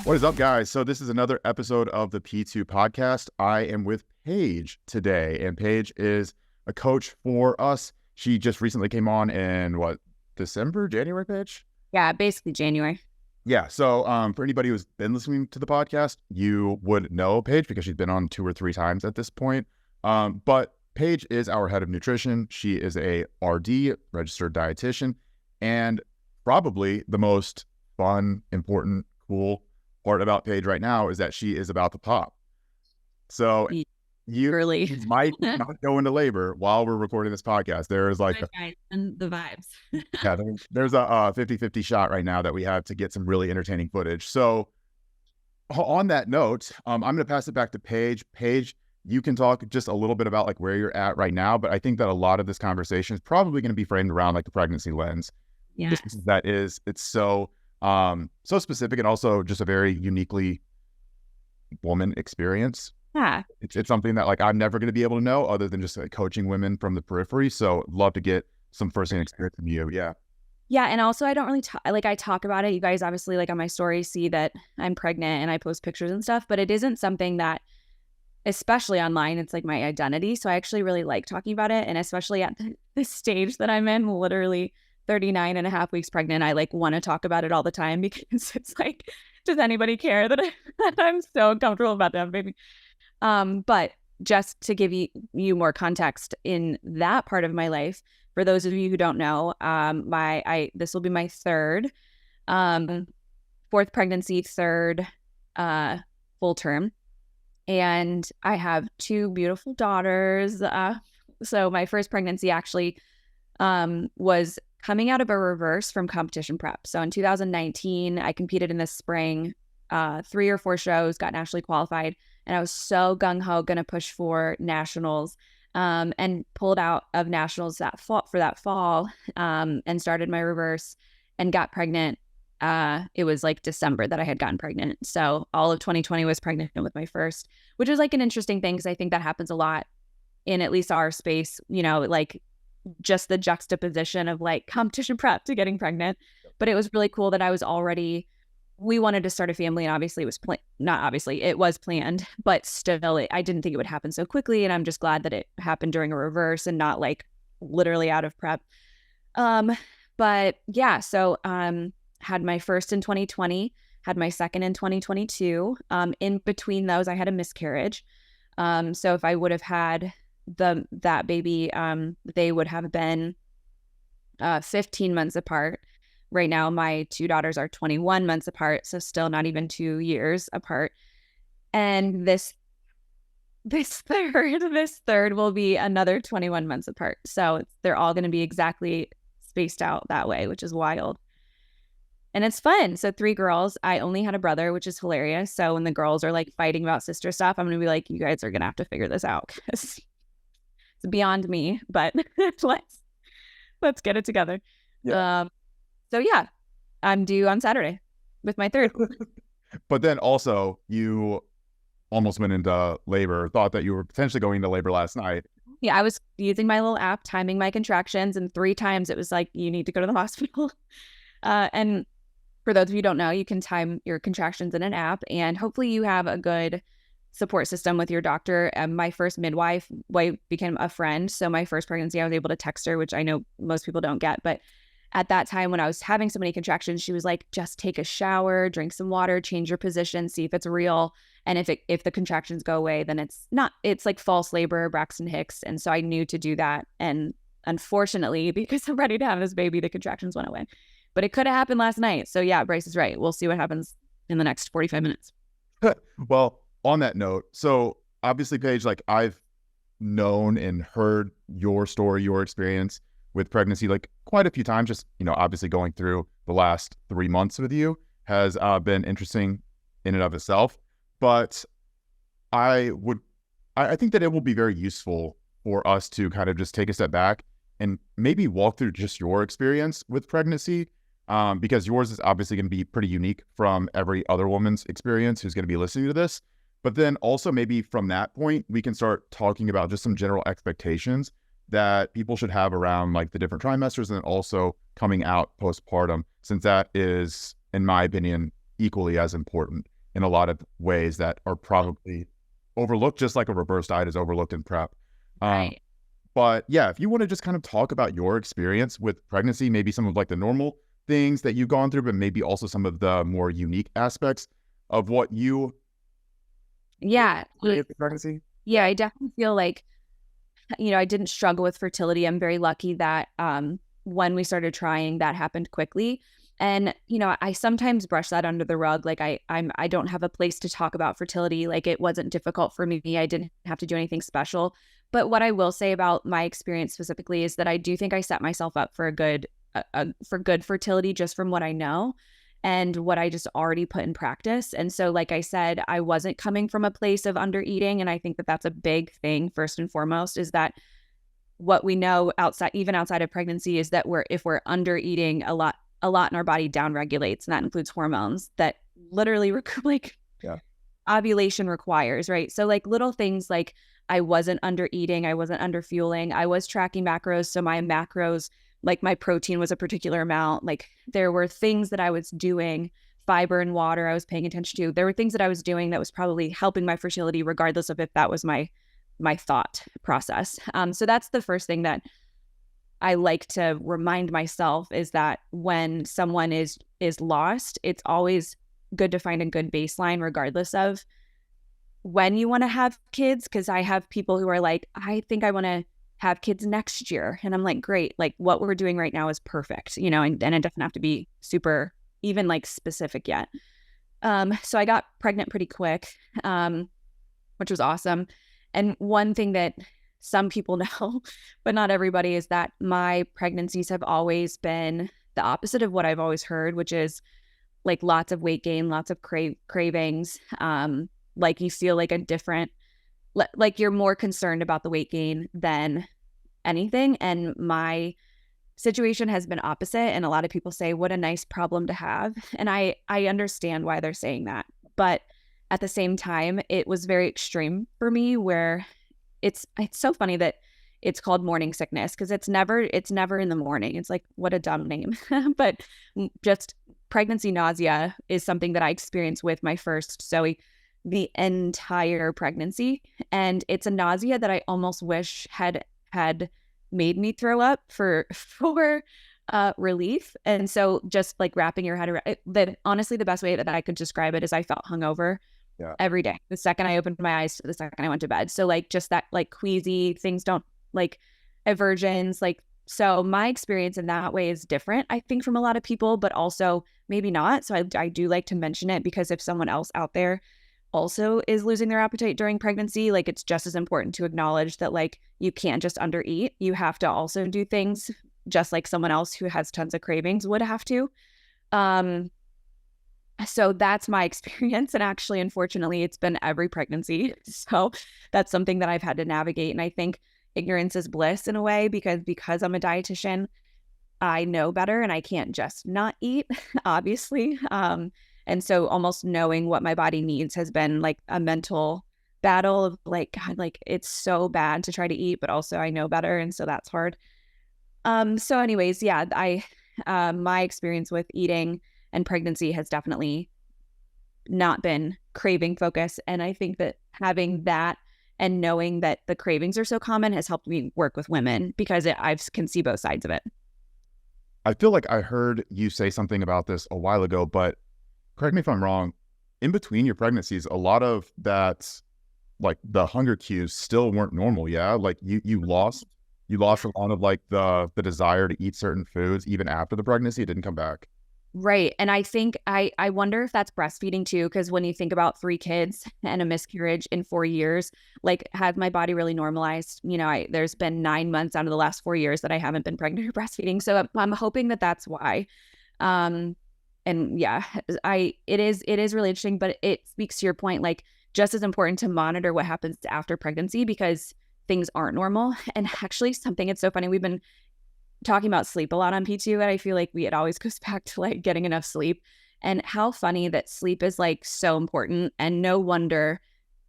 What is up, guys? So this is another episode of the P2 podcast. I am with Paige today, and Paige is a coach for us. She just recently came on in, December, January, Paige? Yeah, basically January. Yeah, so for anybody who's been listening to the podcast, you would know Paige because she's been on 2 or 3 times at this point. But Paige is our head of nutrition. She is a RD, registered dietitian, and probably the most fun, important, cool part about Paige right now is that she is about to pop. So you might not go into labor while we're recording this podcast. There's like and the vibes. Yeah, there's a 50-50 shot right now that we have to get some really entertaining footage. So on that note, I'm going to pass it back to Paige. Paige, you can talk just a little bit about like where you're at right now, but I think that a lot of this conversation is probably going to be framed around like the pregnancy lens. Yeah, it's so specific and also just a very uniquely woman experience. Yeah, it's something that like I'm never going to be able to know other than just like coaching women from the periphery. So love to get some firsthand experience from you. Yeah, and also I don't really I talk about it. You guys obviously like on my story see that I'm pregnant and I post pictures and stuff, but it isn't something that, especially online, it's like my identity. So I actually really like talking about it, and especially at the stage that I'm in, literally 39 and a half weeks pregnant, I like want to talk about it all the time because it's like, does anybody care that I'm so uncomfortable about that baby? But just to give you more context in that part of my life, for those of you who don't know, this will be my third, 4th pregnancy, third full term, and I have 2 beautiful daughters. So my first pregnancy actually was coming out of a reverse from competition prep. So in 2019, I competed in the spring, 3 or 4 shows, got nationally qualified, and I was so gung-ho going to push for nationals, and pulled out of nationals for that fall, and started my reverse and got pregnant. It was like December that I had gotten pregnant. So all of 2020 was pregnant with my first, which is like an interesting thing because I think that happens a lot in at least our space, like just the juxtaposition of like competition prep to getting pregnant. But it was really cool that we wanted to start a family, and obviously it was planned, but still I didn't think it would happen so quickly. And I'm just glad that it happened during a reverse and not like literally out of prep. But yeah, so had my first in 2020, had my second in 2022. In between those, I had a miscarriage. So if I would have had that baby, they would have been 15 months apart. Right now, my 2 daughters are 21 months apart, so still not even 2 years apart. And this third will be another 21 months apart. So they're all going to be exactly spaced out that way, which is wild. And it's fun. So 3 girls. I only had a brother, which is hilarious. So when the girls are like fighting about sister stuff, I'm going to be like, you guys are going to have to figure this out because it's beyond me, but let's get it together. Yeah. So yeah, I'm due on Saturday with my third. But then also you almost went into labor, thought that you were potentially going into labor last night. Yeah, I was using my little app, timing my contractions, and 3 times it was like, you need to go to the hospital. And for those of you who don't know, you can time your contractions in an app, and hopefully you have a good support system with your doctor. My first midwife became a friend. So my first pregnancy, I was able to text her, which I know most people don't get. But at that time when I was having so many contractions, she was like, just take a shower, drink some water, change your position, see if it's real. And if the contractions go away, then it's like false labor, Braxton Hicks. And so I knew to do that. And unfortunately, because I'm ready to have this baby, the contractions went away. But it could have happened last night. So yeah, Bryce is right. We'll see what happens in the next 45 minutes. Well, on that note, so obviously, Paige, like I've known and heard your story, your experience with pregnancy, like quite a few times, just, obviously going through the last 3 months with you has been interesting in and of itself. But I think that it will be very useful for us to kind of just take a step back and maybe walk through just your experience with pregnancy, because yours is obviously going to be pretty unique from every other woman's experience who's going to be listening to this. But then also maybe from that point, we can start talking about just some general expectations that people should have around like the different trimesters and then also coming out postpartum, since that is, in my opinion, equally as important. in a lot of ways that are probably overlooked, just like a reverse diet is overlooked in prep. Right. But yeah, if you want to just kind of talk about your experience with pregnancy, maybe some of like the normal things that you've gone through, but maybe also some of the more unique aspects of what you Yeah. with pregnancy. Yeah, I definitely feel like, I didn't struggle with fertility. I'm very lucky that when we started trying, that happened quickly. And I sometimes brush that under the rug. Like I don't have a place to talk about fertility. Like it wasn't difficult for me. I didn't have to do anything special. But what I will say about my experience specifically is that I do think I set myself up for for good fertility just from what I know and what I just already put in practice. And so, like I said, I wasn't coming from a place of under eating. And I think that that's a big thing, first and foremost, is that what we know outside, even outside of pregnancy, is that if we're under eating a lot in our body down regulates, and that includes hormones that literally like Yeah. ovulation requires, right? So like little things like I wasn't under eating, I wasn't under fueling, I was tracking macros. So my macros, like my protein was a particular amount. Like there were things that I was doing, fiber and water I was paying attention to. There were things that I was doing that was probably helping my fertility, regardless of if that was my thought process. So that's the first thing that I like to remind myself, is that when someone is lost, it's always good to find a good baseline, regardless of when you want to have kids. Because I have people who are like, I think I want to have kids next year. And I'm like, great. Like what we're doing right now is perfect, and it doesn't have to be super even like specific yet. So I got pregnant pretty quick, which was awesome. And one thing that some people know, but not everybody, is that my pregnancies have always been the opposite of what I've always heard, which is like lots of weight gain, lots of cravings. Like you feel like a different, like you're more concerned about the weight gain than anything. And my situation has been opposite. And a lot of people say, what a nice problem to have. And I understand why they're saying that. But at the same time, it was very extreme for me, where it's so funny that it's called morning sickness, because it's never in the morning. It's like, what a dumb name. But just pregnancy nausea is something that I experienced with my first Zoe the entire pregnancy. And it's a nausea that I almost wish had made me throw up for relief. And so just like wrapping your head around it, honestly, the best way that I could describe it is I felt hungover every day. The second I opened my eyes to the second I went to bed. So like just that like queasy things, don't like aversions, like, so my experience in that way is different, I think, from a lot of people, but also maybe not. So I do like to mention it, because if someone else out there also is losing their appetite during pregnancy, like it's just as important to acknowledge that like you can't just undereat. You have to also do things just like someone else who has tons of cravings would have to. So that's my experience. And actually, unfortunately, it's been every pregnancy. So that's something that I've had to navigate. And I think ignorance is bliss in a way, because I'm a dietitian, I know better and I can't just not eat, obviously. And so almost knowing what my body needs has been like a mental battle of like, God, like it's so bad to try to eat, but also I know better. And so that's hard. So anyways, yeah, my experience with eating and pregnancy has definitely not been craving focused. And I think that having that and knowing that the cravings are so common has helped me work with women, because I can see both sides of it. I feel like I heard you say something about this a while ago, but correct me if I'm wrong. In between your pregnancies, a lot of that, like the hunger cues still weren't normal. Yeah. Like you lost a lot of like the desire to eat certain foods even after the pregnancy. It didn't come back. Right. And I think I wonder if that's breastfeeding too, because when you think about 3 kids and a miscarriage in 4 years, like has my body really normalized? There's been 9 months out of the last 4 years that I haven't been pregnant or breastfeeding. So I'm hoping that that's why. And yeah, it is really interesting, but it speaks to your point, like just as important to monitor what happens after pregnancy, because things aren't normal. And actually it's so funny. We've been talking about sleep a lot on P2, and I feel like it always goes back to like getting enough sleep, and how funny that sleep is like so important. And no wonder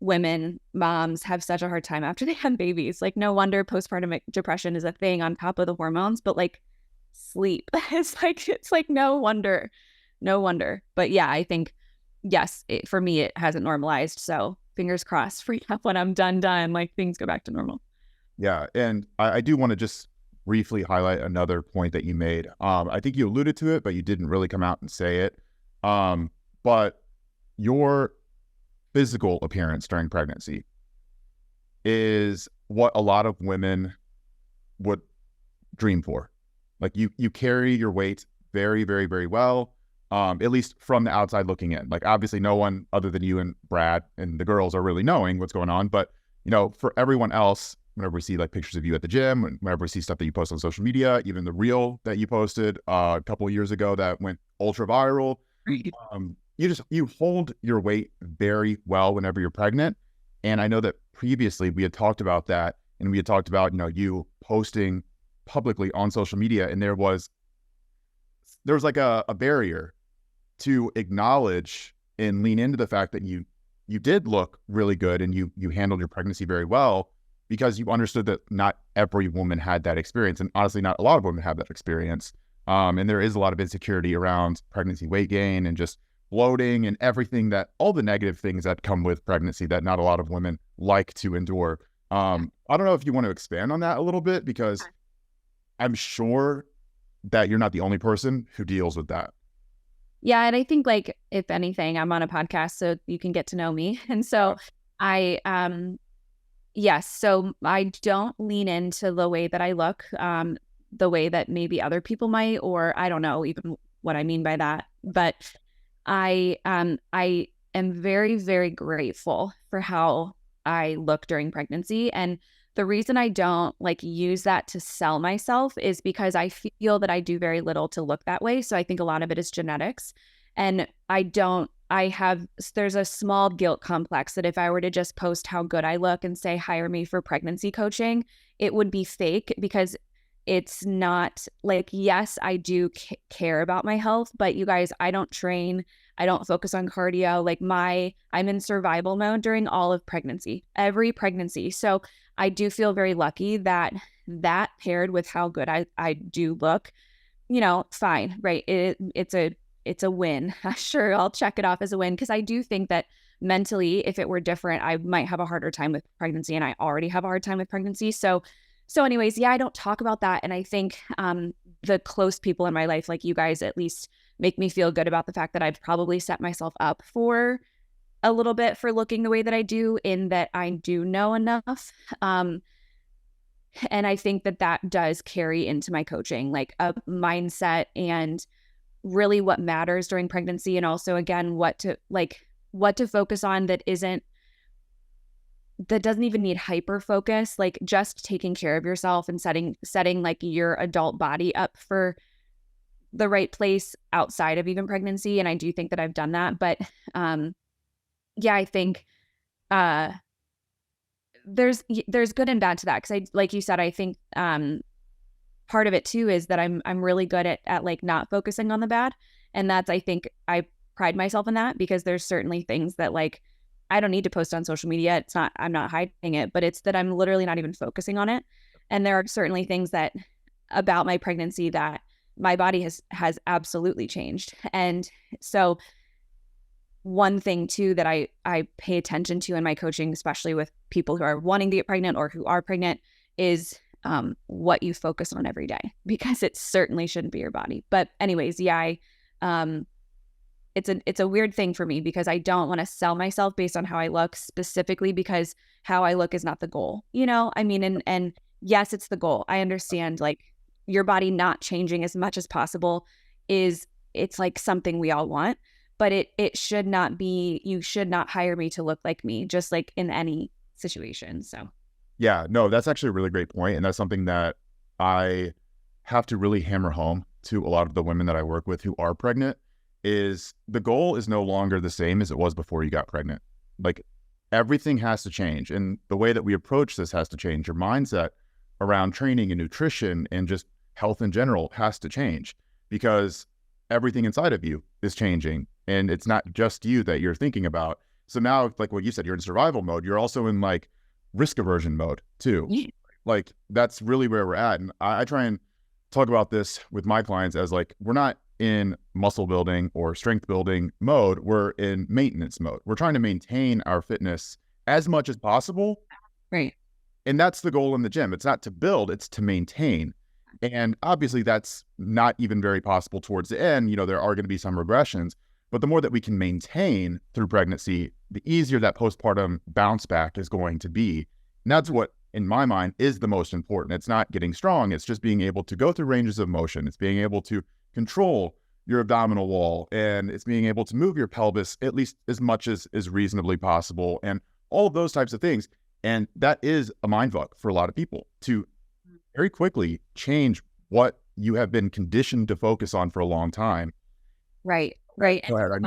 moms have such a hard time after they have babies. Like no wonder postpartum depression is a thing on top of the hormones, but like sleep is like, it's like no wonder. But yeah, I think yes, for me, it hasn't normalized. So fingers crossed for when I'm done, like things go back to normal. Yeah. And I do want to just briefly highlight another point that you made. I think you alluded to it, but you didn't really come out and say it. But your physical appearance during pregnancy is what a lot of women would dream for. Like you carry your weight very, very, very well. At least from the outside looking in. Like obviously no one other than you and Brad and the girls are really knowing what's going on. But for everyone else, whenever we see like pictures of you at the gym, and whenever we see stuff that you post on social media, even the reel that you posted a couple of years ago that went ultra viral, you hold your weight very well whenever you're pregnant. And I know that previously we had talked about that, and we had talked about, you posting publicly on social media, and there was like a barrier to acknowledge and lean into the fact that you did look really good and you handled your pregnancy very well, because you understood that not every woman had that experience. And honestly, not a lot of women have that experience. And there is a lot of insecurity around pregnancy weight gain and just bloating and everything, that all the negative things that come with pregnancy that not a lot of women like to endure. I don't know if you want to expand on that a little bit, because I'm sure that you're not the only person who deals with that. Yeah. And I think, like, if anything, I'm on a podcast so you can get to know me. And so yes, so I don't lean into the way that I look, the way that maybe other people might, or I don't know even what I mean by that. But I am very, very grateful for how I look during pregnancy. And the reason I don't like use that to sell myself is because I feel that I do very little to look that way. So I think a lot of it is genetics. And there's a small guilt complex that if I were to just post how good I look and say, hire me for pregnancy coaching, it would be fake, because it's not like, yes, I do care about my health, but you guys, I don't train. I don't focus on cardio. Like I'm in survival mode during all of pregnancy, every pregnancy. So I do feel very lucky that paired with how good I do look, fine, right? It's a win. Sure, I'll check it off as a win, because I do think that mentally, if it were different, I might have a harder time with pregnancy, and I already have a hard time with pregnancy. So anyways, yeah, I don't talk about that. And I think the close people in my life, like you guys, at least make me feel good about the fact that I've probably set myself up for a little bit for looking the way that I do, in that I do know enough. And I think that does carry into my coaching, like a mindset and really what matters during pregnancy. And also, again, what to focus on that doesn't even need hyper focus, like just taking care of yourself and setting like your adult body up for the right place outside of even pregnancy. And I do think that I've done that. But yeah, I think there's good and bad to that, because like you said, I think part of it too is that I'm really good at like not focusing on the bad. And that's, I think I pride myself in that, because there's certainly things that like I don't need to post on social media. I'm not hiding it, but it's that I'm literally not even focusing on it. And there are certainly things that about my pregnancy that my body has absolutely changed. And so one thing too that I pay attention to in my coaching, especially with people who are wanting to get pregnant or who are pregnant, is what you focus on every day, because it certainly shouldn't be your body. But anyways, yeah, it's a weird thing for me, because I don't want to sell myself based on how I look, specifically because how I look is not the goal. I mean, and yes, it's the goal. I understand, like, your body not changing as much as possible it's like something we all want, but it should not be, you should not hire me to look like me, just like in any situation. So Yeah, no, that's actually a really great point. And that's something that I have to really hammer home to a lot of the women that I work with who are pregnant, is the goal is no longer the same as it was before you got pregnant. Like, everything has to change. And the way that we approach this has to change. Your mindset around training and nutrition and just health in general has to change, because everything inside of you is changing. And it's not just you that you're thinking about. So now, like what you said, you're in survival mode. You're also in like risk aversion mode too. yeah. Like, that's really where we're at. And I try and talk about this with my clients as like, we're not in muscle building or strength building mode. We're in maintenance mode. We're trying to maintain our fitness as much as possible. Right. And that's the goal in the gym. It's not to build, it's to maintain. And obviously that's not even very possible towards the end. There are going to be some regressions, but the more that we can maintain through pregnancy, the easier that postpartum bounce back is going to be. And that's what, in my mind, is the most important. It's not getting strong. It's just being able to go through ranges of motion. It's being able to control your abdominal wall, and it's being able to move your pelvis at least as much as is reasonably possible, and all of those types of things. And that is a mind fuck for a lot of people, to very quickly change what you have been conditioned to focus on for a long time. Right. Go ahead.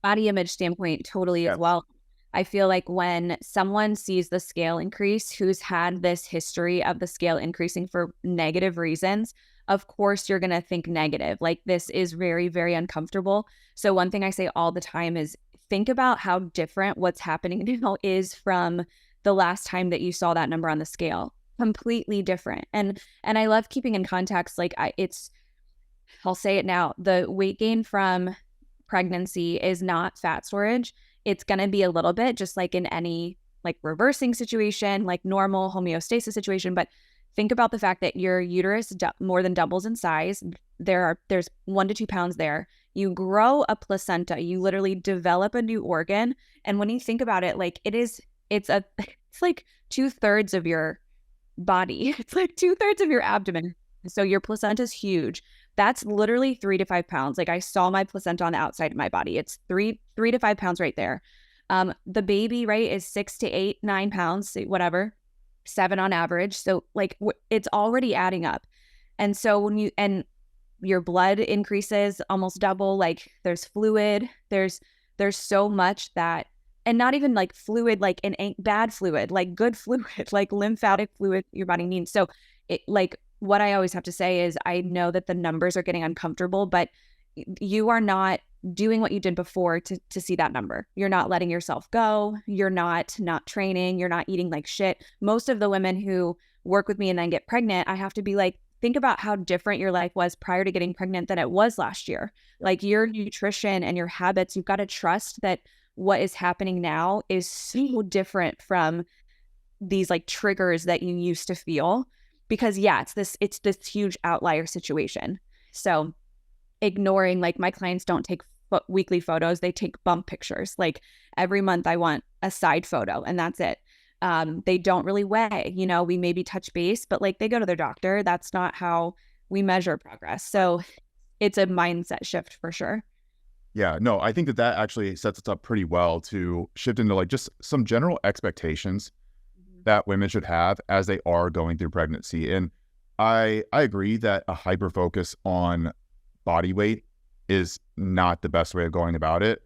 Body image standpoint, totally as well. I feel like when someone sees the scale increase, who's had this history of the scale increasing for negative reasons, of course you're going to think negative. Like, this is very, very uncomfortable. So one thing I say all the time is think about how different what's happening now is from the last time that you saw that number on the scale. Completely different. And I love keeping in context. Like, I'll say it now, the weight gain from pregnancy is not fat storage. It's going to be a little bit, just like in any like reversing situation, like normal homeostasis situation. But think about the fact that your uterus more than doubles in size. There's 1 to 2 pounds there. You grow a placenta. You literally develop a new organ. And when you think about it, like it's like 2/3 of your body. It's like 2/3 of your abdomen. So your placenta is huge. That's literally 3 to 5 pounds. Like, I saw my placenta on the outside of my body. It's 3 to 5 pounds right there. The baby, right, is 6 to 8, 9 pounds, whatever, 7 on average. So like it's already adding up. And so and your blood increases almost double, like there's fluid, there's so much that, and not even like fluid, like an bad fluid, like good fluid, like lymphatic fluid your body needs. So it, like, what I always have to say is, I know that the numbers are getting uncomfortable, but you are not doing what you did before to see that number. You're not letting yourself go. You're not training. You're not eating like shit. Most of the women who work with me and then get pregnant, I have to be like, think about how different your life was prior to getting pregnant than it was last year. Like, your nutrition and your habits, you've got to trust that what is happening now is so different from these like triggers that you used to feel. Because it's this huge outlier situation. So ignoring, like, my clients don't take weekly photos, they take bump pictures. Like, every month I want a side photo and that's it. They don't really weigh, we maybe touch base, but like, they go to their doctor. That's not how we measure progress. So it's a mindset shift for sure. Yeah, no, I think that actually sets us up pretty well to shift into like just some general expectations that women should have as they are going through pregnancy. And I agree that a hyper focus on body weight is not the best way of going about it.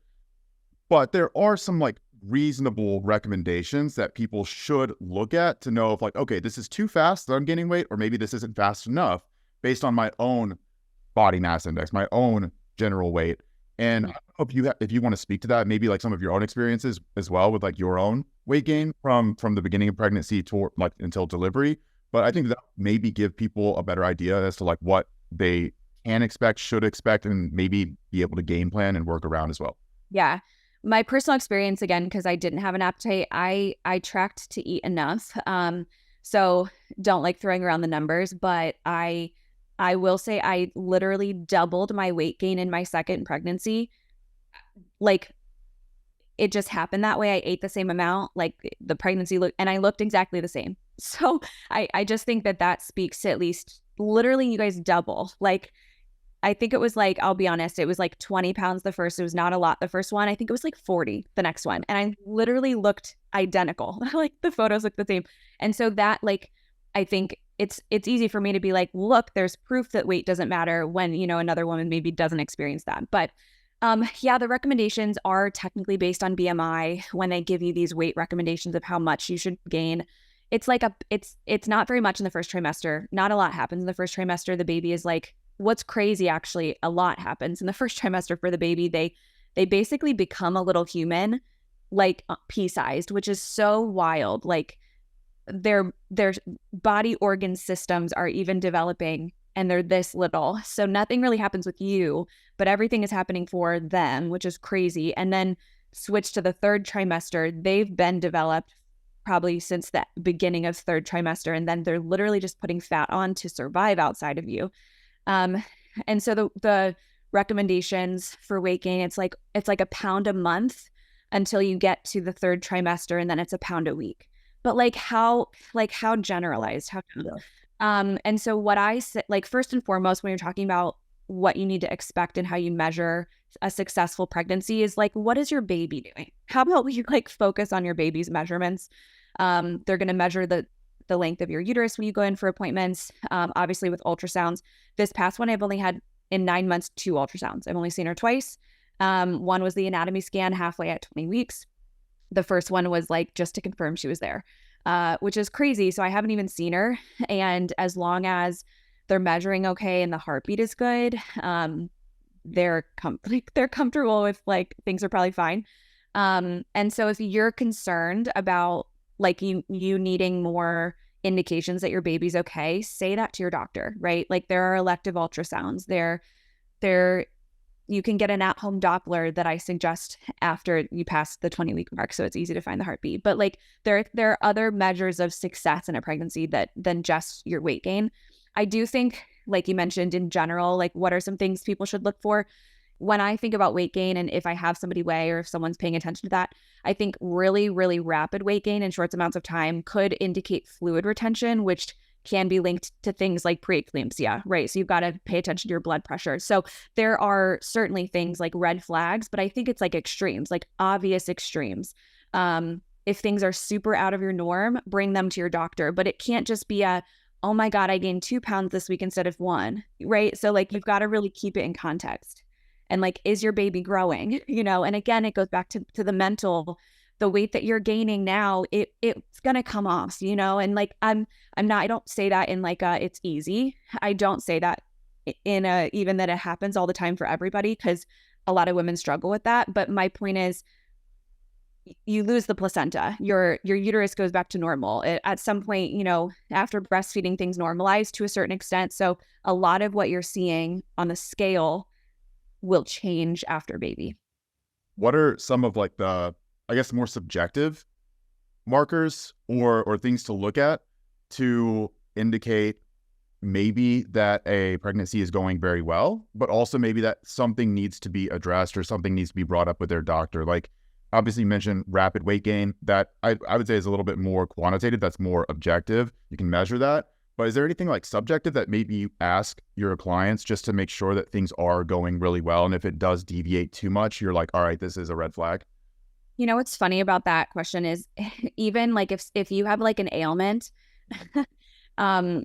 But there are some like reasonable recommendations that people should look at to know if like, okay, this is too fast that I'm gaining weight, or maybe this isn't fast enough based on my own body mass index, my own general weight. And I hope if you want to speak to that, maybe like some of your own experiences as well with like your own weight gain from the beginning of pregnancy to like until delivery. But I think that maybe give people a better idea as to like what they can expect, should expect, and maybe be able to game plan and work around as well. Yeah. My personal experience, again, because I didn't have an appetite, I tracked to eat enough. So don't like throwing around the numbers, but I will say I literally doubled my weight gain in my second pregnancy. Like, it just happened that way. I ate the same amount, like the pregnancy looked, and I looked exactly the same. So I just think that speaks to, at least literally, you guys double. Like, I think it was like, I'll be honest, it was like 20 pounds the first. It was not a lot the first one. I think it was like 40 the next one. And I literally looked identical. Like, the photos looked the same. And so that, like, I think it's easy for me to be like, look, there's proof that weight doesn't matter when, another woman maybe doesn't experience that. But yeah, the recommendations are technically based on BMI when they give you these weight recommendations of how much you should gain. It's like it's not very much in the first trimester. Not a lot happens in the first trimester. The baby is like, what's crazy, actually, a lot happens in the first trimester for the baby. They basically become a little human, like pea-sized, which is so wild. Like, their body organ systems are even developing and they're this little. So nothing really happens with you, but everything is happening for them, which is crazy. And then switch to the third trimester, they've been developed probably since the beginning of third trimester. And then they're literally just putting fat on to survive outside of you. And so the recommendations for weight gain, it's like a pound a month until you get to the third trimester, and then it's a pound a week. But how generalized, how and so what I say, like, first and foremost, when you're talking about what you need to expect and how you measure a successful pregnancy is like, what is your baby doing? How about you like focus on your baby's measurements? They're going to measure the length of your uterus when you go in for appointments. Obviously with ultrasounds, this past one, I've only had in 9 months, 2 ultrasounds. I've only seen her twice. One was the anatomy scan halfway at 20 weeks. The first one was like just to confirm she was there, which is crazy. So I haven't even seen her. And as long as they're measuring okay and the heartbeat is good, they're comfortable with like things are probably fine. And so if you're concerned about like you needing more indications that your baby's okay, say that to your doctor, right? Like there are elective ultrasounds. There you can get an at-home Doppler that I suggest after you pass the 20-week mark, so it's easy to find the heartbeat. But like there are other measures of success in a pregnancy than just your weight gain. I do think, like you mentioned in general, like what are some things people should look for? When I think about weight gain, and if I have somebody weigh or if someone's paying attention to that, I think really, really rapid weight gain in short amounts of time could indicate fluid retention, which can be linked to things like preeclampsia, right? So you've got to pay attention to your blood pressure. So there are certainly things like red flags, but I think it's like extremes, like obvious extremes. If things are super out of your norm, bring them to your doctor, but it can't just be oh my God, I gained 2 pounds this week instead of 1, right? So like you've got to really keep it in context. And like, is your baby growing? And again, it goes back to the mental, the weight that you're gaining now, it's going to come off, and like, I don't say that in like it's easy. I don't say that in even that it happens all the time for everybody, because a lot of women struggle with that. But my point is, you lose the placenta, your uterus goes back to normal at some point, after breastfeeding, things normalize to a certain extent. So a lot of what you're seeing on the scale will change after baby. What are some of like the, I guess, more subjective markers or things to look at to indicate maybe that a pregnancy is going very well, but also maybe that something needs to be addressed or something needs to be brought up with their doctor? Like, obviously you mentioned rapid weight gain, that I would say is a little bit more quantitative, that's more objective, you can measure that. But is there anything like subjective that maybe you ask your clients just to make sure that things are going really well, and if it does deviate too much, you're like, all right, this is a red flag? What's funny about that question is even like if you have like an ailment, I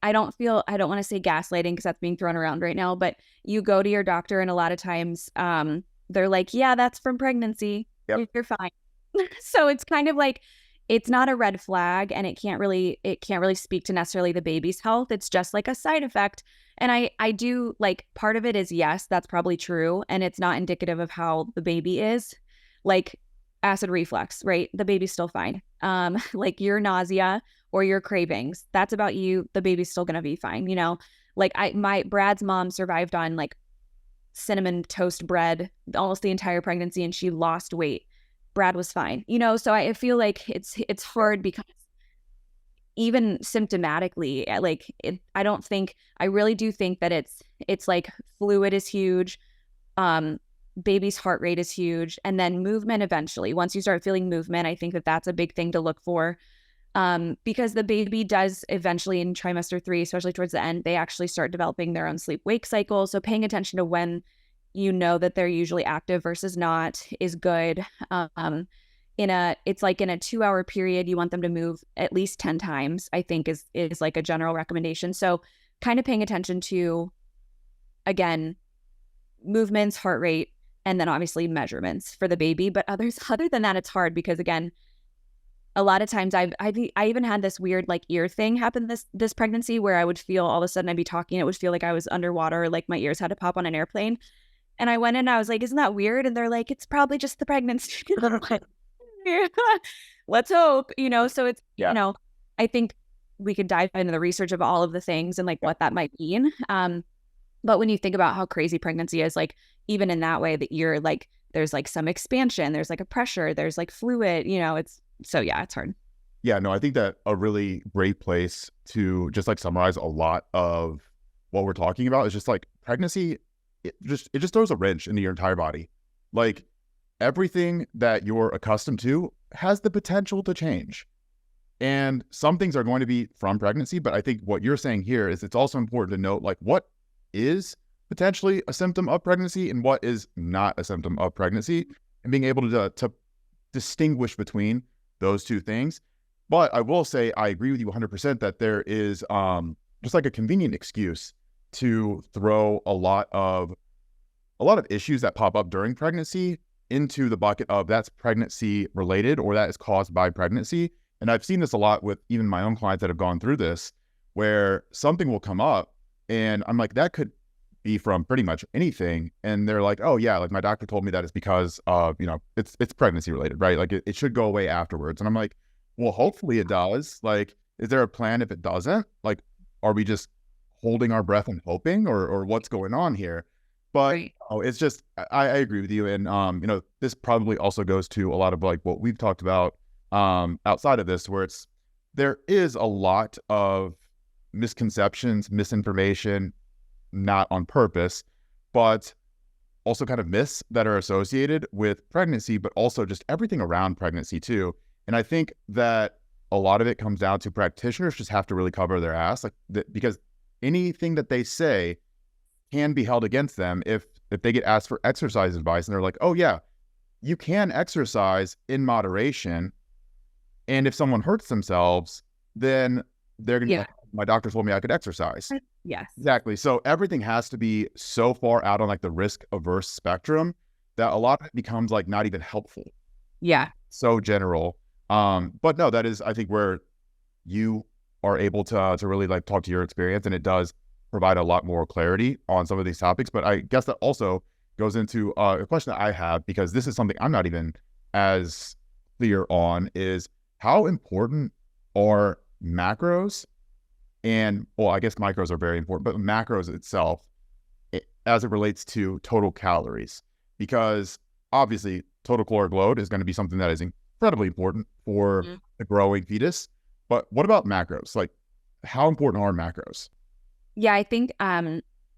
don't want to say gaslighting because that's being thrown around right now, but you go to your doctor and a lot of times they're like, yeah, that's from pregnancy. Yep. You're fine. So it's kind of like, it's not a red flag, and it can't really speak to necessarily the baby's health. It's just like a side effect. And I do like, part of it is, yes, that's probably true. And it's not indicative of how the baby is. Like acid reflux, right? The baby's still fine. Like your nausea or your cravings, that's about you. The baby's still going to be fine. Like Brad's mom survived on like cinnamon toast bread almost the entire pregnancy, and she lost weight. Brad was fine, so I feel like it's hard because even symptomatically, like I really do think that it's like fluid is huge. Baby's heart rate is huge. And then movement eventually. Once you start feeling movement, I think that that's a big thing to look for. Because the baby does eventually in trimester 3, especially towards the end, they actually start developing their own sleep-wake cycle. So paying attention to when that they're usually active versus not is good. It's like in a 2-hour period, you want them to move at least 10 times, I think is like a general recommendation. So kind of paying attention to, again, movements, heart rate, and then obviously measurements for the baby. But other than that, it's hard because, again, a lot of times I even had this weird like ear thing happen this pregnancy where I would feel all of a sudden I'd be talking, it would feel like I was underwater, like my ears had to pop on an airplane. And I went in and I was like, isn't that weird? And they're like, it's probably just the pregnancy. Let's hope, so it's, I think we could dive into the research of all of the things and like what that might mean. But when you think about how crazy pregnancy is, like even in that way that you're like, there's like some expansion, there's like a pressure, there's like fluid, it's hard. Yeah, no, I think that a really great place to just like summarize a lot of what we're talking about is just like pregnancy, it just throws a wrench into your entire body. Like everything that you're accustomed to has the potential to change. And some things are going to be from pregnancy, but I think what you're saying here is it's also important to note like what is potentially a symptom of pregnancy and what is not a symptom of pregnancy, and being able to distinguish between those two things. But I will say I agree with you 100% that there is just like a convenient excuse to throw a lot of issues that pop up during pregnancy into the bucket of that's pregnancy related or that is caused by pregnancy. And I've seen this a lot with even my own clients that have gone through this, where something will come up and I'm like, that could be from pretty much anything. And they're like, oh yeah, like my doctor told me that it's because of, it's pregnancy related, right? Like it should go away afterwards. And I'm like, well, hopefully it does. Like, is there a plan if it doesn't? Like, are we just holding our breath and hoping or what's going on here? But Right. it's just, I agree with you. And, this probably also goes to a lot of like what we've talked about outside of this, where there is a lot of misconceptions, misinformation, not on purpose, but also kind of myths that are associated with pregnancy, but also just everything around pregnancy too. And I think that a lot of it comes down to practitioners just have to really cover their ass, because anything that they say can be held against them if they get asked for exercise advice and they're like, oh yeah, you can exercise in moderation. And if someone hurts themselves, then they're going to be like, my doctor told me I could exercise. Yes. Exactly. So everything has to be so far out on like the risk averse spectrum that a lot of it becomes like not even helpful. Yeah. So general. But no, that is, I think, where you are able to really like talk to your experience, and it does provide a lot more clarity on some of these topics. But I guess that also goes into a question that I have, because this is something I'm not even as clear on, is how important are macros? And well, I guess micros are very important, but macros itself, as it relates to total calories, because obviously total caloric load is going to be something that is incredibly important for a growing fetus. But what about macros? Like, how important are macros? Yeah, I think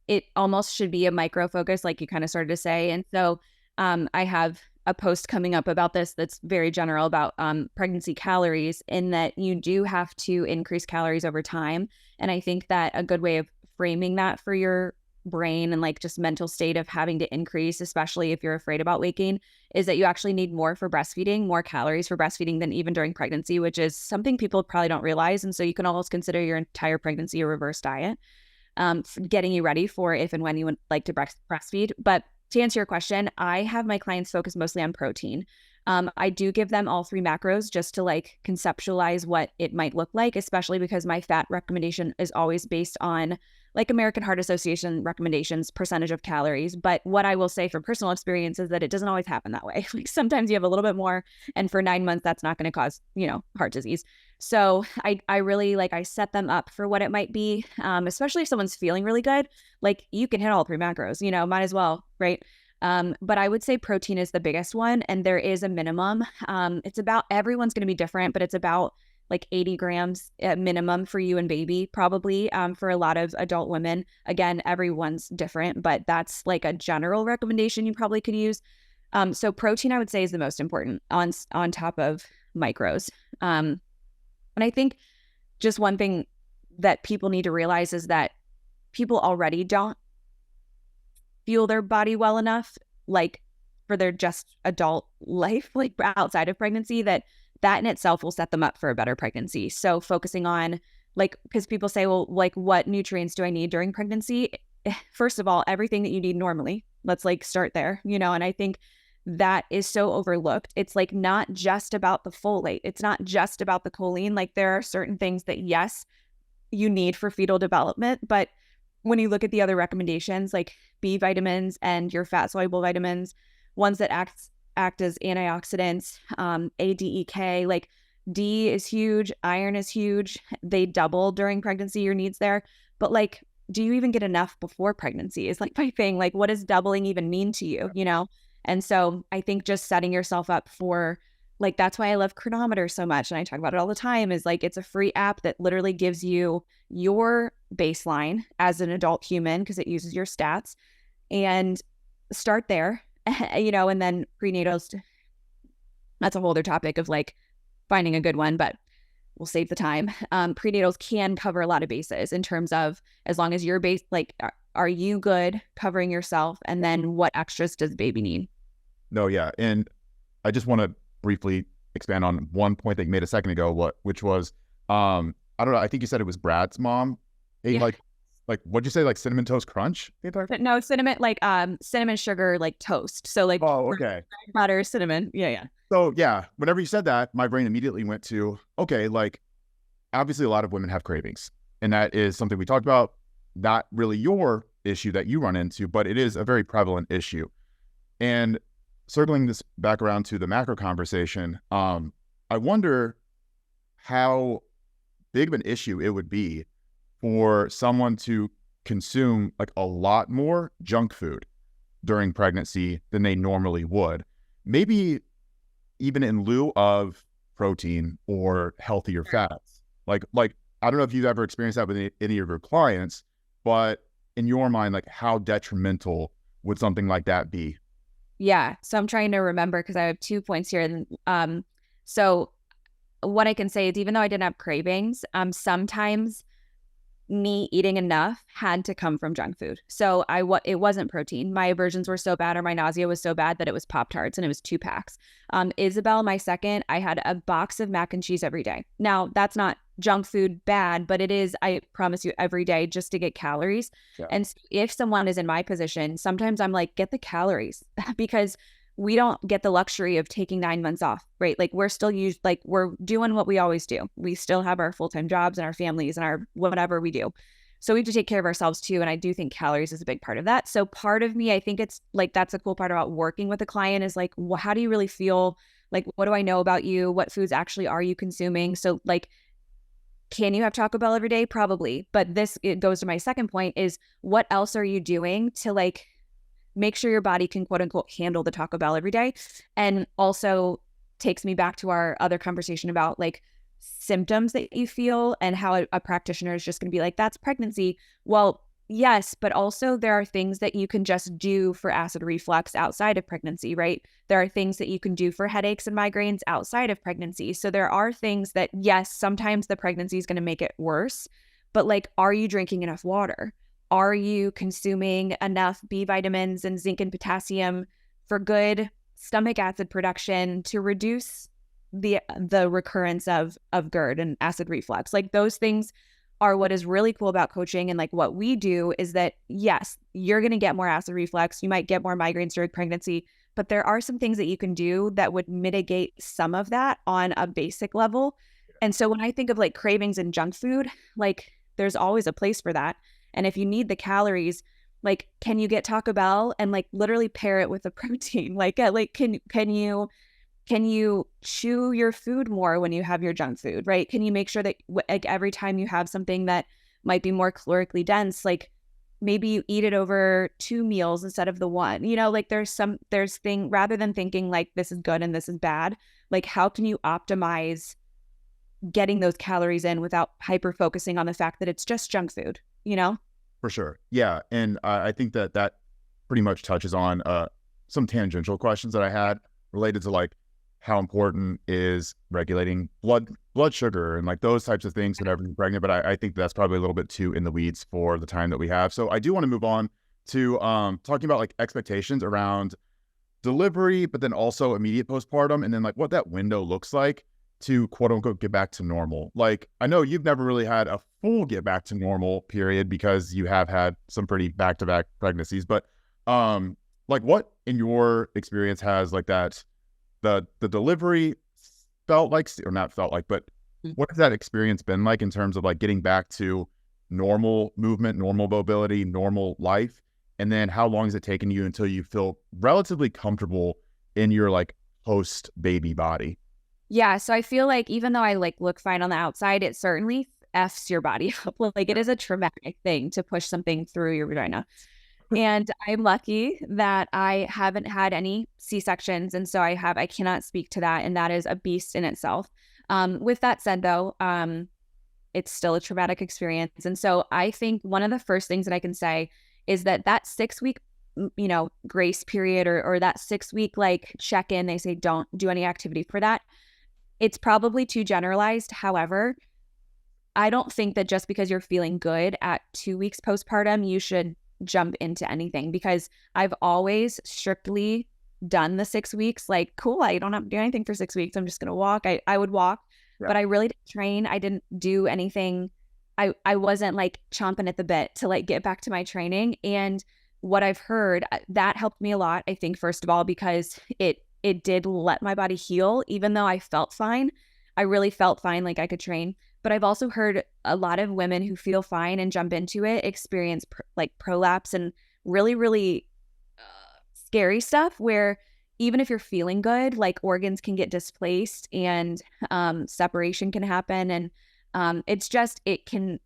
it almost should be a micro focus, like you kind of started to say. And so I have a post coming up about this that's very general about pregnancy calories, in that you do have to increase calories over time. And I think that a good way of framing that for your brain and like just mental state of having to increase, especially if you're afraid about waking, is that you actually need more for breastfeeding, more calories for breastfeeding than even during pregnancy, which is something people probably don't realize. And so you can almost consider your entire pregnancy a reverse diet, getting you ready for if and when you would like to breastfeed. But to answer your question, I have my clients focus mostly on protein. I do give them all 3 macros just to like conceptualize what it might look like, especially because my fat recommendation is always based on like American Heart Association recommendations, percentage of calories. But what I will say from personal experience is that it doesn't always happen that way. Like sometimes you have a little bit more, and for 9 months, that's not going to cause, heart disease. So I really I set them up for what it might be, especially if someone's feeling really good. Like you can hit all 3 macros, might as well, right? But I would say protein is the biggest one, and there is a minimum. It's about, everyone's going to be different, but it's about like 80 grams at minimum for you and baby, probably for a lot of adult women. Again, everyone's different, but that's like a general recommendation you probably could use. So protein, I would say, is the most important on top of micros. And I think just one thing that people need to realize is that people already don't fuel their body well enough, like for their just adult life, like outside of pregnancy, that in itself will set them up for a better pregnancy. So focusing on because people say, well, like what nutrients do I need during pregnancy? First of all, everything that you need normally. Let's start there, and I think that is so overlooked. It's not just about the folate. It's not just about the choline. There are certain things that, yes, you need for fetal development, but when you look at the other recommendations, like B vitamins and your fat soluble vitamins, ones that act as antioxidants, ADEK, D is huge, iron is huge. They double during pregnancy, your needs there. But like, do you even get enough before pregnancy is like my thing. Like, what does doubling even mean to you, you know? And so I think just setting yourself up for, like, that's why I love Chronometer so much. And I talk about it all the time, is like, it's a free app that literally gives you your baseline as an adult human because it uses your stats, and start there, you know, and then prenatals, that's a whole other topic of like finding a good one, but we'll save the time. Prenatals can cover a lot of bases in terms of, as long as you're like, are you good covering yourself? And then what extras does the baby need? No, yeah. And I just want to briefly expand on one point that you made a second ago, which was, I don't know, I think you said it was Brad's mom ate like what'd you say, like Cinnamon Toast Crunch the entire time? No, cinnamon, like cinnamon sugar, like toast. So like, Oh, okay. butter, cinnamon. Yeah. So yeah, whenever you said that, my brain immediately went to, okay, like obviously a lot of women have cravings, and that is something we talked about, not really your issue that you run into, but it is a very prevalent issue. And circling this back around to the macro conversation, I wonder how big of an issue it would be for someone to consume like a lot more junk food during pregnancy than they normally would. Maybe even in lieu of protein or healthier fats. Like I don't know if you've ever experienced that with any of your clients, but in your mind, like how detrimental would something like that be? Yeah. So I'm trying to remember because I have 2 points here. So what I can say is, even though I didn't have cravings, sometimes me eating enough had to come from junk food. So it wasn't protein. My aversions were so bad, or my nausea was so bad, that it was Pop-Tarts, and it was 2 packs. Isabel, my second, I had a box of mac and cheese every day. Now that's not junk food bad, but it is, I promise you, every day just to get calories. Yeah. And so if someone is in my position, sometimes I'm like, get the calories because we don't get the luxury of taking 9 months off, right? Like we're still we're doing what we always do. We still have our full-time jobs and our families and our whatever we do. So we have to take care of ourselves too. And I do think calories is a big part of that. So part of me, I think it's like, that's a cool part about working with a client, is like, well, how do you really feel? Like, what do I know about you? What foods actually are you consuming? So like, can you have Taco Bell every day? Probably. But it goes to my second point, is what else are you doing to like make sure your body can quote unquote handle the Taco Bell every day? And also takes me back to our other conversation about like symptoms that you feel and how a practitioner is just going to be like, that's pregnancy. Well, yes, but also there are things that you can just do for acid reflux outside of pregnancy, right? There are things that you can do for headaches and migraines outside of pregnancy. So there are things that, yes, sometimes the pregnancy is going to make it worse, but like, are you drinking enough water? Are you consuming enough B vitamins and zinc and potassium for good stomach acid production to reduce the recurrence of GERD and acid reflux? Like, those things are what is really cool about coaching. And like, what we do is that, yes, you're going to get more acid reflux. You might get more migraines during pregnancy, but there are some things that you can do that would mitigate some of that on a basic level. And so when I think of like cravings and junk food, like there's always a place for that. And if you need the calories, like, can you get Taco Bell and like literally pair it with a protein? Like can you chew your food more when you have your junk food, right? Can you make sure that like every time you have something that might be more calorically dense, like maybe you eat it over 2 meals instead of the one, you know, like there's rather than thinking like this is good and this is bad, like how can you optimize getting those calories in without hyper focusing on the fact that it's just junk food, you know? For sure. Yeah. And I think that pretty much touches on some tangential questions that I had related to like how important is regulating blood sugar and like those types of things whenever you're pregnant. But I think that's probably a little bit too in the weeds for the time that we have. So I do want to move on to talking about like expectations around delivery, but then also immediate postpartum, and then like what that window looks like to quote unquote get back to normal. Like, I know you've never really had a full get back to normal period because you have had some pretty back-to-back pregnancies, but like what in your experience has like that the delivery felt like, or not felt like, but what has that experience been like in terms of like getting back to normal movement, normal mobility, normal life? And then how long has it taken you until you feel relatively comfortable in your like post baby body? Yeah, so I feel like even though I like look fine on the outside, it certainly F's your body up. Like it is a traumatic thing to push something through your vagina. And I'm lucky that I haven't had any C-sections. And so I cannot speak to that. And that is a beast in itself. With that said, though, it's still a traumatic experience. And so I think one of the first things that I can say is that that 6 week, grace period or that 6 week like check in, they say don't do any activity for that. It's probably too generalized. However, I don't think that just because you're feeling good at 2 weeks postpartum, you should jump into anything, because I've always strictly done the 6 weeks. Like, cool, I don't have to do anything for 6 weeks. I'm just going to walk. I would walk, but I really didn't train. I didn't do anything. I wasn't like chomping at the bit to like get back to my training. And what I've heard, that helped me a lot. I think, first of all, because it did let my body heal, even though I felt fine. I really felt fine, like I could train. But I've also heard a lot of women who feel fine and jump into it experience like prolapse and really, really scary stuff where even if you're feeling good, like organs can get displaced and separation can happen. And it's just, it can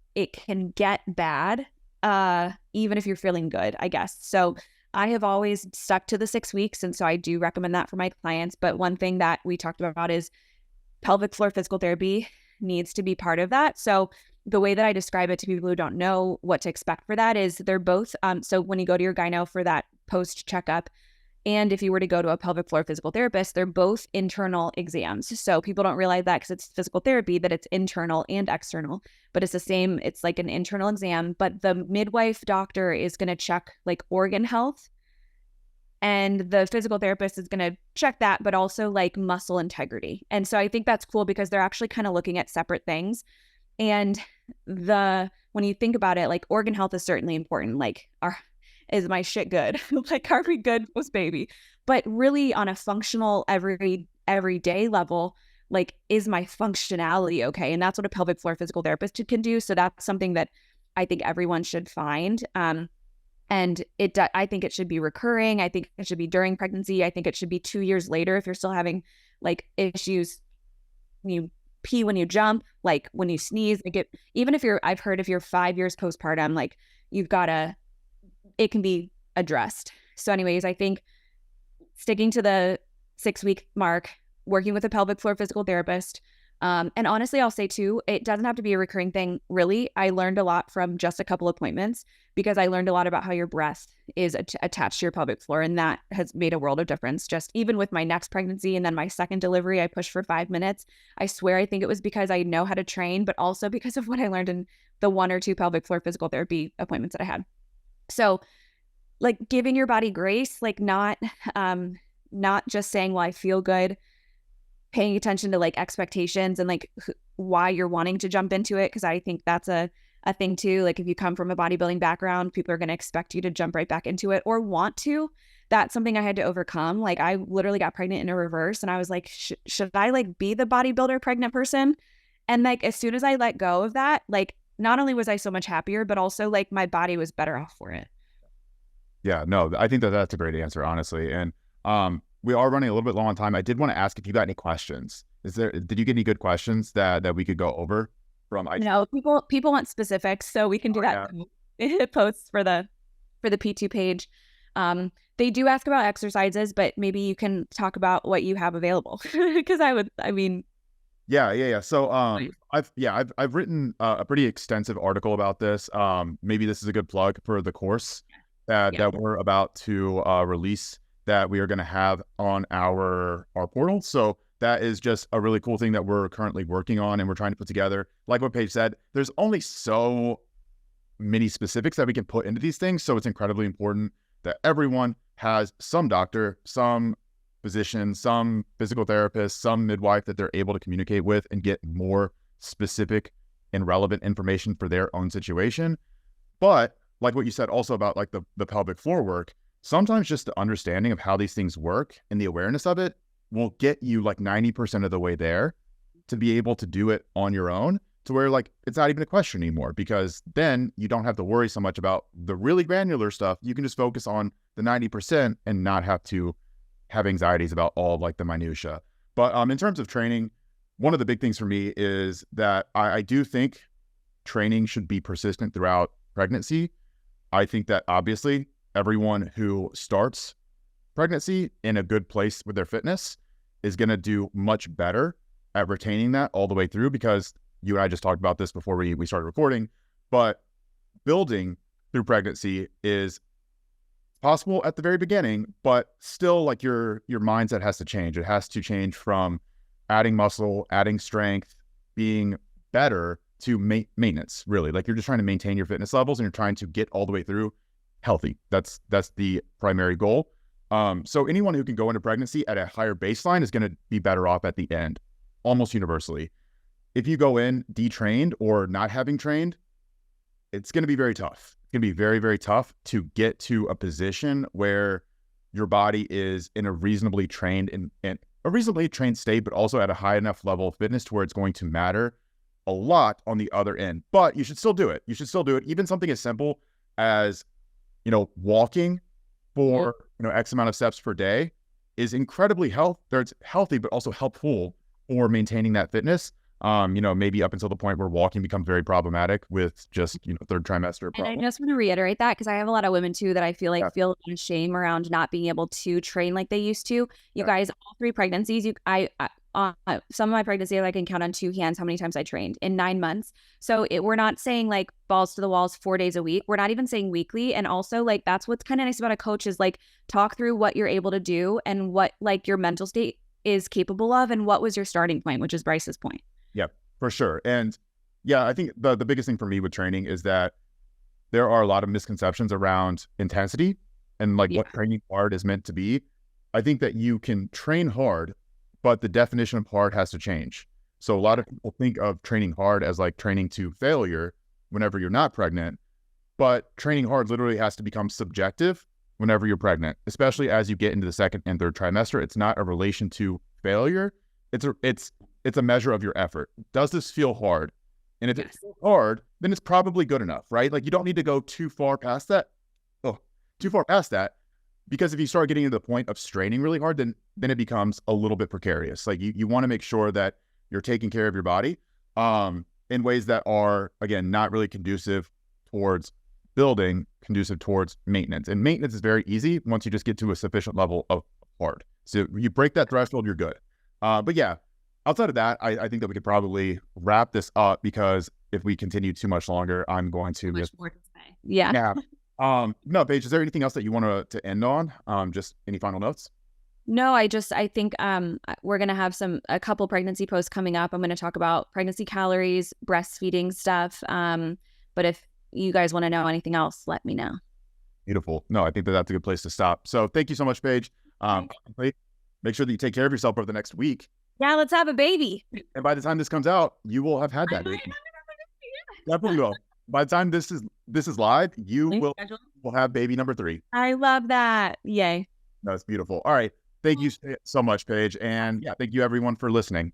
get bad even if you're feeling good, I guess. So I have always stuck to the 6 weeks. And so I do recommend that for my clients. But one thing that we talked about is pelvic floor physical therapy needs to be part of that. So the way that I describe it to people who don't know what to expect for that is they're both, so when you go to your gyno for that post checkup, and if you were to go to a pelvic floor physical therapist, they're both internal exams. So people don't realize that because it's physical therapy, that it's internal and external, but it's the same. It's like an internal exam, but the midwife doctor is going to check like organ health, and the physical therapist is going to check that, but also like muscle integrity. And so I think that's cool because they're actually kind of looking at separate things. And when you think about it, like organ health is certainly important. Like, is my shit good? Like, are we good post baby? But really on a functional everyday level, like, is my functionality okay? And that's what a pelvic floor physical therapist can do. So that's something that I think everyone should find. And I think it should be recurring. I think it should be during pregnancy. I think it should be 2 years later if you're still having like issues. You pee when you jump, like when you sneeze. Like even if I've heard if you're 5 years postpartum, like it can be addressed. So anyways, I think sticking to the 6 week mark, working with a pelvic floor physical therapist. And honestly, I'll say too, it doesn't have to be a recurring thing. Really, I learned a lot from just a couple appointments because I learned a lot about how your breath is attached to your pelvic floor. And that has made a world of difference. Just even with my next pregnancy and then my second delivery, I pushed for 5 minutes. I swear, I think it was because I know how to train, but also because of what I learned in the 1 or 2 pelvic floor physical therapy appointments that I had. So like giving your body grace, like not just saying, well, I feel good, paying attention to like expectations and like why you're wanting to jump into it. Cause I think that's a thing too. Like if you come from a bodybuilding background, people are going to expect you to jump right back into it or want to. That's something I had to overcome. Like I literally got pregnant in a reverse and I was like, should I like be the bodybuilder pregnant person? And like, as soon as I let go of that, like not only was I so much happier, but also like my body was better off for it. Yeah, no, I think that's a great answer, honestly. And we are running a little bit long on time. I did want to ask if you got any questions. Did you get any good questions that we could go over from? No, people want specifics, so we can do that. Yeah. Posts for the P2 page. They do ask about exercises, but maybe you can talk about what you have available because Yeah. So I've written a pretty extensive article about this. Maybe this is a good plug for the course that we're about to release, that we are going to have on our portal. So that is just a really cool thing that we're currently working on and we're trying to put together. Like what Paige said, there's only so many specifics that we can put into these things. So it's incredibly important that everyone has some doctor, some physician, some physical therapist, some midwife that they're able to communicate with and get more specific and relevant information for their own situation. But like what you said also about like the pelvic floor work, sometimes just the understanding of how these things work and the awareness of it will get you like 90% of the way there to be able to do it on your own, to where like it's not even a question anymore, because then you don't have to worry so much about the really granular stuff. You can just focus on the 90% and not have to have anxieties about all of like the minutia. But in terms of training, one of the big things for me is that I do think training should be persistent throughout pregnancy. I think that obviously everyone who starts pregnancy in a good place with their fitness is going to do much better at retaining that all the way through, because you and I just talked about this before we started recording, but building through pregnancy is possible at the very beginning, but still like your mindset has to change. It has to change from adding muscle, adding strength, being better to maintenance, really. Like you're just trying to maintain your fitness levels and you're trying to get all the way through healthy. That's the primary goal. So anyone who can go into pregnancy at a higher baseline is going to be better off at the end, almost universally. If you go in detrained or not having trained, it's going to be very tough. It's going to be very, very tough to get to a position where your body is in a reasonably trained and a reasonably trained state, but also at a high enough level of fitness to where it's going to matter a lot on the other end. But you should still do it. You should still do it. Even something as simple as, walking for, X amount of steps per day is incredibly healthy, but also helpful for maintaining that fitness. Maybe up until the point where walking becomes very problematic with just, third trimester problem. And I just want to reiterate that because I have a lot of women too that I feel like feel shame around not being able to train like they used to. You guys, all 3 pregnancies, some of my pregnancies I can count on 2 hands how many times I trained in 9 months. So we're not saying like balls to the walls 4 days a week. We're not even saying weekly. And also like that's what's kind of nice about a coach is like talk through what you're able to do and what like your mental state is capable of and what was your starting point, which is Bryce's point. Yeah, for sure. And yeah, I think the biggest thing for me with training is that there are a lot of misconceptions around intensity and like what training hard is meant to be. I think that you can train hard, but the definition of hard has to change. So a lot of people think of training hard as like training to failure whenever you're not pregnant, but training hard literally has to become subjective whenever you're pregnant, especially as you get into the 2nd and 3rd trimester. It's not a relation to failure. It's a measure of your effort. Does this feel hard? And if it's hard, then it's probably good enough, right? Like you don't need to go too far past that. Because if you start getting to the point of straining really hard, then it becomes a little bit precarious. Like you want to make sure that you're taking care of your body in ways that are, again, not really conducive towards building, conducive towards maintenance. And maintenance is very easy once you just get to a sufficient level of hard. So you break that threshold, you're good. But yeah, outside of that, I think that we could probably wrap this up because if we continue too much longer, I'm going to much more to say. Yeah. No, Paige, is there anything else that you want to end on? Just any final notes? No, I think we're going to have a couple pregnancy posts coming up. I'm going to talk about pregnancy calories, breastfeeding stuff. But if you guys want to know anything else, let me know. Beautiful. No, I think that's a good place to stop. So thank you so much, Paige. Make sure that you take care of yourself over the next week. Yeah, let's have a baby. And by the time this comes out, you will have had that baby. Definitely will. By the time this is live, you will have baby number 3. I love that. Yay. That's beautiful. All right. Thank you so much, Paige. And yeah, thank you everyone for listening.